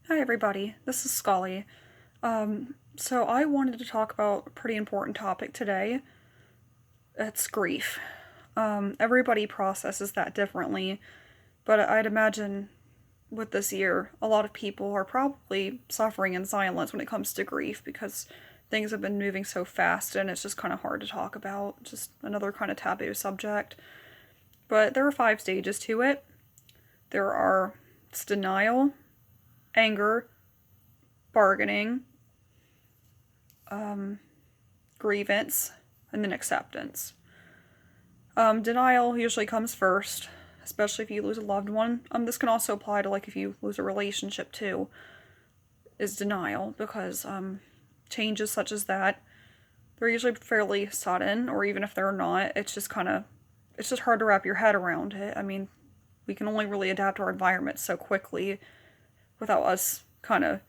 Hi everybody, this is Scully. So I wanted to talk about a pretty important topic today. It's grief. Everybody processes that differently, but I'd imagine with this year, a lot of people are probably suffering in silence when it comes to grief because things have been moving so fast and it's just kind of hard to talk about. Just another kind of taboo subject. But there are 5 stages to it. There are denial, anger, bargaining, grievance, and then acceptance. Denial usually comes first, especially if you lose a loved one. This can also apply to like if you lose a relationship too. Is denial because changes such as that they're usually fairly sudden, or even if they're not, it's just hard to wrap your head around it. I mean, we can only really adapt to our environment so quickly without us kind of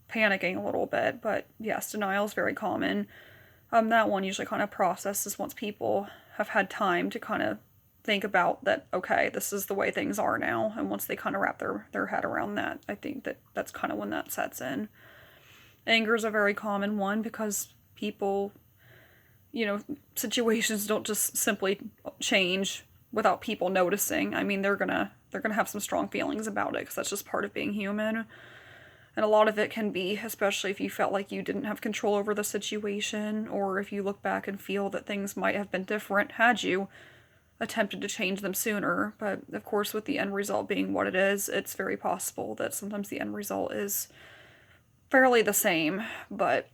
panicking a little bit. But yes, denial is very common. That one usually kind of processes once people have had time to kind of think about that, okay, this is the way things are now. And once they kind of wrap their head around that, I think that's kind of when that sets in. Anger is a very common one because people, situations don't just simply change without people noticing. I mean, they're gonna have some strong feelings about it because that's just part of being human. And a lot of it can be, especially if you felt like you didn't have control over the situation, or if you look back and feel that things might have been different had you attempted to change them sooner. But of course, with the end result being what it is, it's very possible that sometimes the end result is fairly the same, but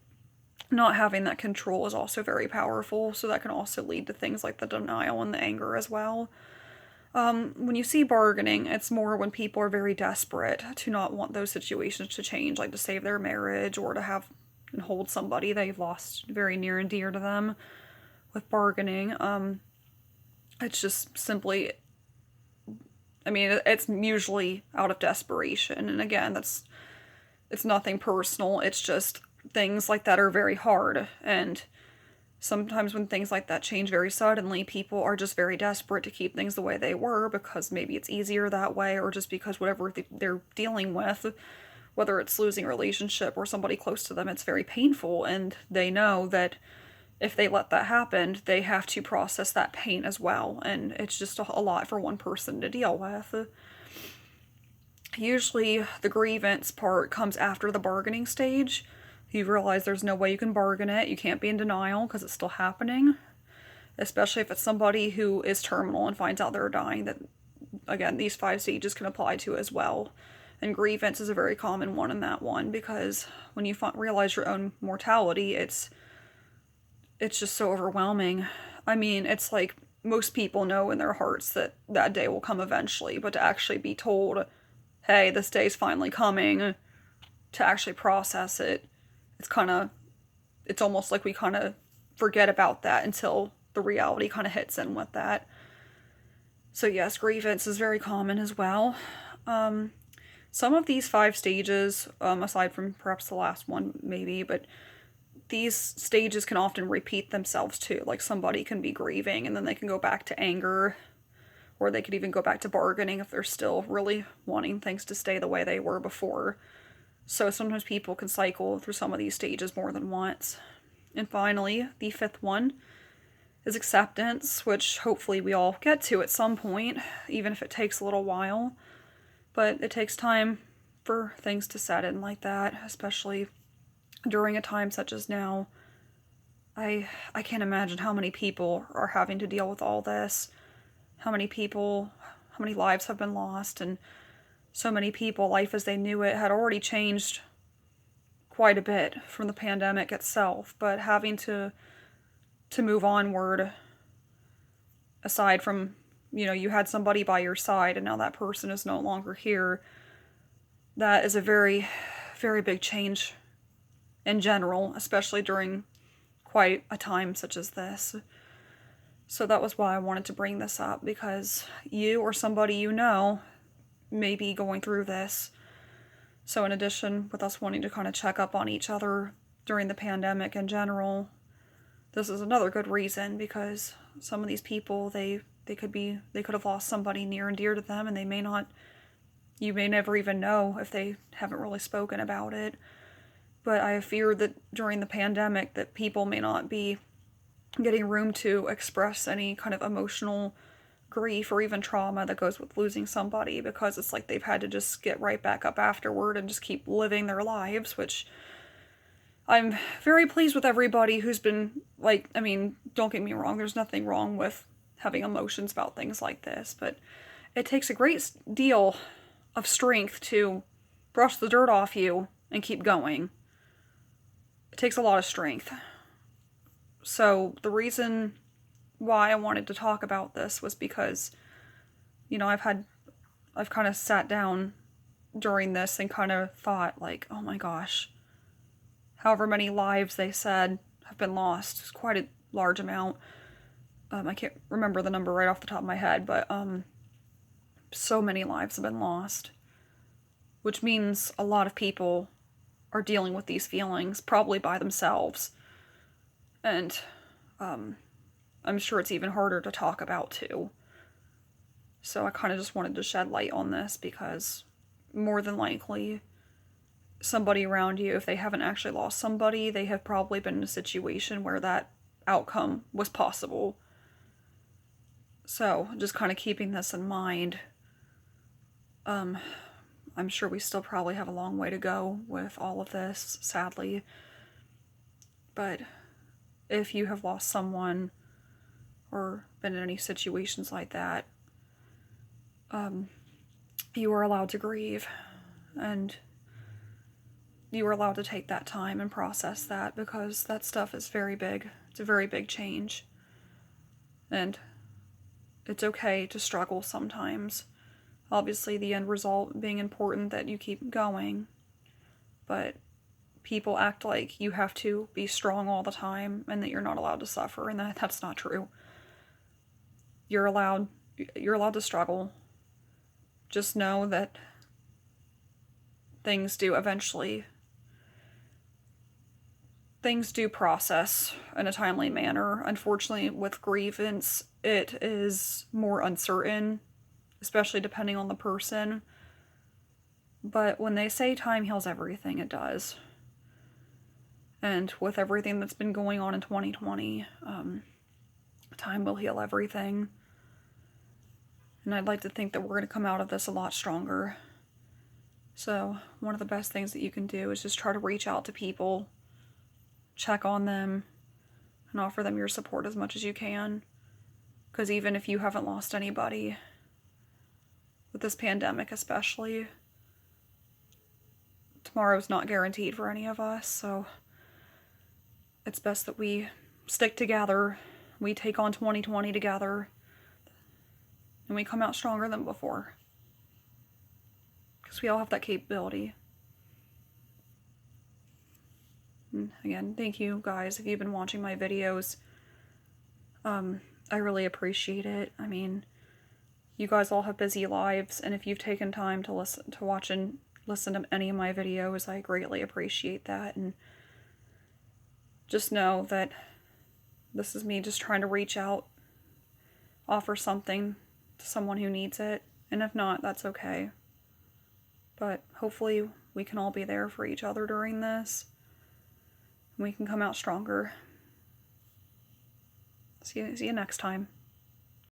not having that control is also very powerful. So that can also lead to things like the denial and the anger as well. When you see bargaining, it's more when people are very desperate to not want those situations to change, like to save their marriage or to have and hold somebody they've lost very near and dear to them. With bargaining, it's just simply, I mean, it's usually out of desperation. And again, it's nothing personal. It's just things like that are very hard. And sometimes when things like that change very suddenly, people are just very desperate to keep things the way they were because maybe it's easier that way, or just because whatever they're dealing with, whether it's losing a relationship or somebody close to them, it's very painful, and they know that if they let that happen, they have to process that pain as well, and it's just a lot for one person to deal with. Usually, the grievance part comes after the bargaining stage. You realize there's no way you can bargain it. You can't be in denial because it's still happening, especially if it's somebody who is terminal and finds out they're dying. That, again, these 5 stages can apply to as well. And grievance is a very common one in that one because when you realize your own mortality, it's just so overwhelming. I mean, it's like most people know in their hearts that that day will come eventually, but to actually be told, hey, this day's finally coming, to actually process it, it's almost like we kind of forget about that until the reality kind of hits in with that. So, yes, grievance is very common as well. Some of these 5 stages, aside from perhaps the last one, maybe, but these stages can often repeat themselves too. Like somebody can be grieving and then they can go back to anger, or they could even go back to bargaining if they're still really wanting things to stay the way they were before. So sometimes people can cycle through some of these stages more than once. And finally, the fifth one is acceptance, which hopefully we all get to at some point, even if it takes a little while. But it takes time for things to set in like that, especially during a time such as now. I can't imagine how many people are having to deal with all this. How many lives have been lost, and so many people, life as they knew it had already changed quite a bit from the pandemic itself, but having to move onward, aside from, you had somebody by your side and now that person is no longer here, that is a very, very big change in general, especially during quite a time such as this. So that was why I wanted to bring this up, because you or somebody you know may be going through this. So in addition, with us wanting to kind of check up on each other during the pandemic in general, this is another good reason, because some of these people, they could have lost somebody near and dear to them, and they may not you may never even know if they haven't really spoken about it. But I fear that during the pandemic that people may not be getting room to express any kind of emotional grief or even trauma that goes with losing somebody, because it's like they've had to just get right back up afterward and just keep living their lives, which I'm very pleased with everybody who's been, like, I mean, don't get me wrong, there's nothing wrong with having emotions about things like this, but it takes a great deal of strength to brush the dirt off you and keep going. It takes a lot of strength. So the reason why I wanted to talk about this was because, you know, I've kind of sat down during this and kind of thought, like, oh my gosh, however many lives they said have been lost. It's quite a large amount. I can't remember the number right off the top of my head, but so many lives have been lost, which means a lot of people are dealing with these feelings, probably by themselves. And I'm sure it's even harder to talk about too. So I kind of just wanted to shed light on this, because more than likely somebody around you, if they haven't actually lost somebody, they have probably been in a situation where that outcome was possible. So just kind of keeping this in mind, I'm sure we still probably have a long way to go with all of this, sadly. But if you have lost someone or been in any situations like that, you are allowed to grieve, and you are allowed to take that time and process that, because that stuff is very big. It's a very big change. And it's okay to struggle sometimes. Obviously, the end result being important, that you keep going. But people act like you have to be strong all the time and that you're not allowed to suffer, and that's not true. You're allowed to struggle. Just know that things do process in a timely manner. Unfortunately, with grievance, it is more uncertain, especially depending on the person. But when they say time heals everything, it does. And with everything that's been going on in 2020, time will heal everything. And I'd like to think that we're going to come out of this a lot stronger. So one of the best things that you can do is just try to reach out to people, check on them, and offer them your support as much as you can. Because even if you haven't lost anybody, with this pandemic especially, tomorrow's not guaranteed for any of us, so it's best that we stick together, we take on 2020 together, and we come out stronger than before. Because we all have that capability. And again, thank you guys if you've been watching my videos. I really appreciate it. I mean, you guys all have busy lives, and if you've taken time to watch and listen to any of my videos, I greatly appreciate that. And just know that this is me just trying to reach out, offer something to someone who needs it, and if not, that's okay. But hopefully we can all be there for each other during this, and we can come out stronger. See you next time.